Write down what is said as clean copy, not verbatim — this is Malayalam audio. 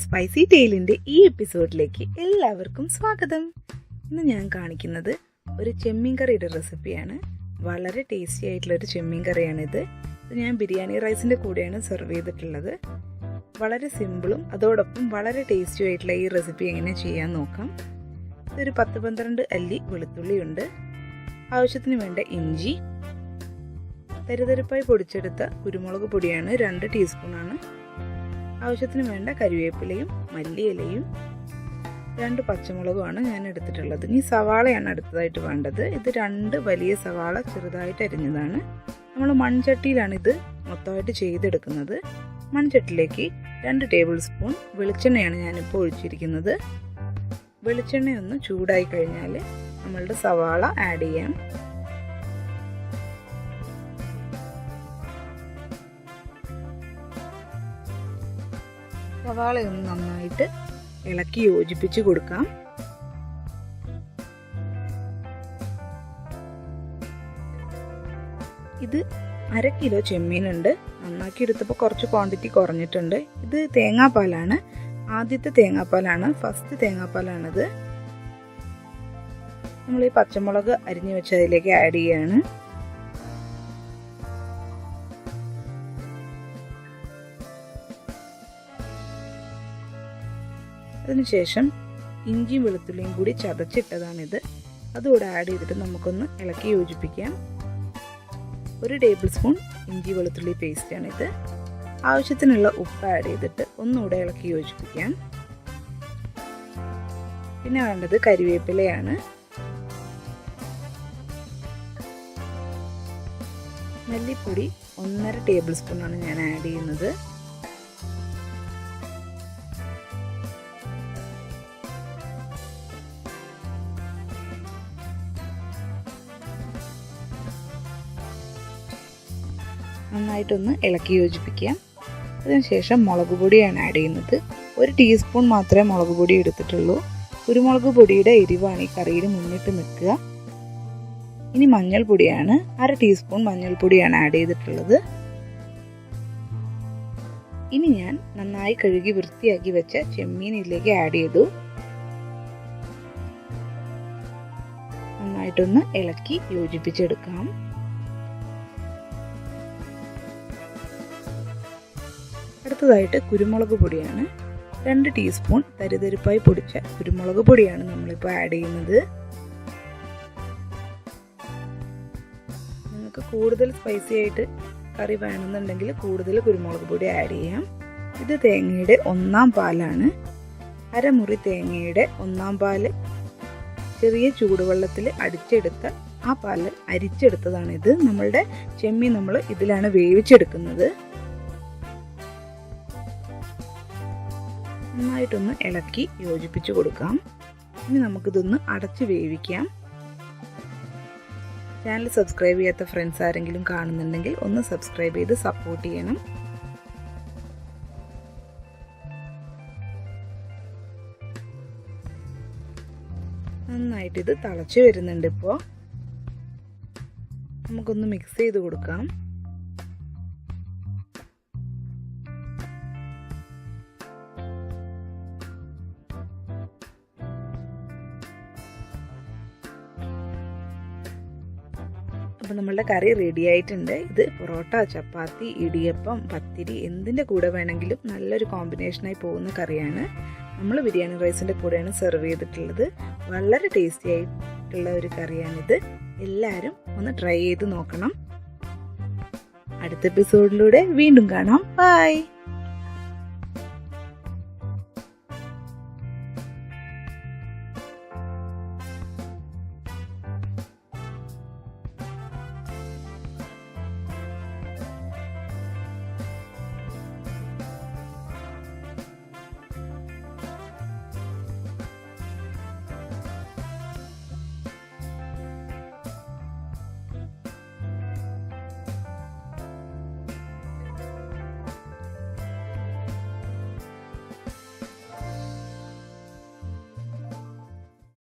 സ്പൈസി ടെയിലിന്റെ ഈ എപ്പിസോഡിലേക്ക് എല്ലാവർക്കും സ്വാഗതം. ഇന്ന് ഞാൻ കാണിക്കുന്നത് ഒരു ചെമ്മീൻ കറിയുടെ റെസിപ്പിയാണ്. വളരെ ടേസ്റ്റി ആയിട്ടുള്ള ഒരു ചെമ്മീൻ കറിയാണിത്. ഇത് ഞാൻ ബിരിയാണി റൈസിന്റെ കൂടെയാണ് സെർവ് ചെയ്തിട്ടുള്ളത്. വളരെ സിമ്പിളും അതോടൊപ്പം വളരെ ടേസ്റ്റി ആയിട്ടുള്ള ഈ റെസിപ്പി എങ്ങനെ ചെയ്യാൻ നോക്കാം. ഇതൊരു 10-12 അല്ലി വെളുത്തുള്ളി ഉണ്ട്. ആവശ്യത്തിന് വേണ്ട ഇഞ്ചി, തരിതരിപ്പായി പൊടിച്ചെടുത്ത കുരുമുളക് പൊടിയാണ് 2 ടീസ്പൂണാണ്. ആവശ്യത്തിന് വേണ്ട കരിവേപ്പിലയും മല്ലിയിലയും 2 പച്ചമുളകുമാണ് ഞാൻ എടുത്തിട്ടുള്ളത്. ഇനി സവാളയാണ് അടുത്തതായിട്ട് വേണ്ടത്. ഇത് 2 വലിയ സവാള ചെറുതായിട്ട് അരിഞ്ഞതാണ്. നമ്മൾ മൺചട്ടിയിലാണ് ഇത് മൊത്തമായിട്ട് ചെയ്തെടുക്കുന്നത്. മൺചട്ടിയിലേക്ക് 2 ടേബിൾ സ്പൂൺ വെളിച്ചെണ്ണയാണ് ഞാനിപ്പോൾ ഒഴിച്ചിരിക്കുന്നത്. വെളിച്ചെണ്ണയൊന്ന് ചൂടായി കഴിഞ്ഞാൽ നമ്മളുടെ സവാള ആഡ് ചെയ്യാം. സവാളയൊന്ന് നന്നായിട്ട് ഇളക്കി യോജിപ്പിച്ച് കൊടുക്കാം. ഇത് 1/2 കിലോ ചെമ്മീനുണ്ട്. നന്നാക്കി എടുത്തപ്പോൾ കുറച്ച് ക്വാണ്ടിറ്റി കുറഞ്ഞിട്ടുണ്ട്. ഇത് തേങ്ങാപ്പാലാണ്, ആദ്യത്തെ തേങ്ങാപ്പാലാണ്, ഫസ്റ്റ് തേങ്ങാപ്പാലാണിത്. നമ്മൾ ഈ പച്ചമുളക് അരിഞ്ഞു വെച്ച് അതിലേക്ക് ആഡ് ചെയ്യാണ്. അതിനുശേഷം ഇഞ്ചിയും വെളുത്തുള്ളിയും കൂടി ചതച്ചിട്ടതാണിത്. അതുകൂടെ ആഡ് ചെയ്തിട്ട് നമുക്കൊന്ന് ഇളക്കി യോജിപ്പിക്കാം. 1 ടേബിൾ സ്പൂൺ ഇഞ്ചി വെളുത്തുള്ളി പേസ്റ്റാണിത്. ആവശ്യത്തിനുള്ള ഉപ്പ് ആഡ് ചെയ്തിട്ട് ഒന്നുകൂടെ ഇളക്കി യോജിപ്പിക്കാം. പിന്നെ വേണ്ടത് കരിവേപ്പിലയാണ്. മല്ലിപ്പൊടി 1.5 ടേബിൾ സ്പൂണാണ് ഞാൻ ആഡ് ചെയ്യുന്നത്. നന്നായിട്ടൊന്ന് ഇളക്കി യോജിപ്പിക്കാം. അതിനുശേഷം മുളക് പൊടിയാണ് ആഡ് ചെയ്യുന്നത്. 1 ടീസ്പൂൺ മാത്രമേ മുളക് പൊടി എടുത്തിട്ടുള്ളൂ. കുരുമുളക് പൊടിയുടെ എരിവാണ് ഈ കറിയിൽ മുന്നിട്ട് നിൽക്കുക. ഇനി മഞ്ഞൾപ്പൊടിയാണ്, 1/2 ടീസ്പൂൺ മഞ്ഞൾപ്പൊടിയാണ് ആഡ് ചെയ്തിട്ടുള്ളത്. ഇനി ഞാൻ നന്നായി കഴുകി വൃത്തിയാക്കി വെച്ച ചെമ്മീൻ ഇതിലേക്ക് ആഡ് ചെയ്തു. നന്നായിട്ടൊന്ന് ഇളക്കി യോജിപ്പിച്ചെടുക്കാം. അടുത്തതായിട്ട് കുരുമുളക് പൊടിയാണ്. 2 ടീസ്പൂൺ തരിതരിപ്പായി പൊടിച്ച കുരുമുളക് പൊടിയാണ് നമ്മളിപ്പോൾ ആഡ് ചെയ്യുന്നത്. നിങ്ങൾക്ക് കൂടുതൽ സ്പൈസി ആയിട്ട് കറി വേണമെന്നുണ്ടെങ്കിൽ കൂടുതൽ കുരുമുളക് പൊടി ആഡ് ചെയ്യാം. ഇത് തേങ്ങയുടെ 1/4 പാലാണ്. 1/2 മുറി തേങ്ങയുടെ 1/4 പാല് ചെറിയ ചൂടുവെള്ളത്തിൽ അടിച്ചെടുത്ത ആ പാല് അരിച്ചെടുത്തതാണിത്. നമ്മളുടെ ചെമ്മീൻ നമ്മൾ ഇതിലാണ് വേവിച്ചെടുക്കുന്നത്. നന്നായിട്ടൊന്ന് ഇളക്കി യോജിപ്പിച്ച് കൊടുക്കാം. ഇനി നമുക്കിതൊന്ന് അടച്ച് വേവിക്കാം. ചാനൽ സബ്സ്ക്രൈബ് ചെയ്യാത്ത ഫ്രണ്ട്സ് ആരെങ്കിലും കാണുന്നുണ്ടെങ്കിൽ ഒന്ന് സബ്സ്ക്രൈബ് ചെയ്ത് സപ്പോർട്ട് ചെയ്യണം. നന്നായിട്ടിത് തിളച്ച് വരുന്നുണ്ട്. ഇപ്പോൾ നമുക്കൊന്ന് മിക്സ് ചെയ്ത് കൊടുക്കാം. അപ്പോൾ നമ്മളുടെ കറി റെഡി ആയിട്ടുണ്ട്. ഇത് പൊറോട്ട, ചപ്പാത്തി, ഇടിയപ്പം, പത്തിരി എന്തിൻ്റെ കൂടെ വേണമെങ്കിലും നല്ലൊരു കോമ്പിനേഷനായി പോകുന്ന കറിയാണ്. നമ്മൾ ബിരിയാണി റൈസിൻ്റെ കൂടെയാണ് സെർവ് ചെയ്തിട്ടുള്ളത്. വളരെ ടേസ്റ്റി ആയിട്ടുള്ള ഒരു കറിയാണിത്. എല്ലാവരും ഒന്ന് ട്രൈ ചെയ്ത് നോക്കണം. അടുത്ത എപ്പിസോഡിലൂടെ വീണ്ടും കാണാം. ബൈ.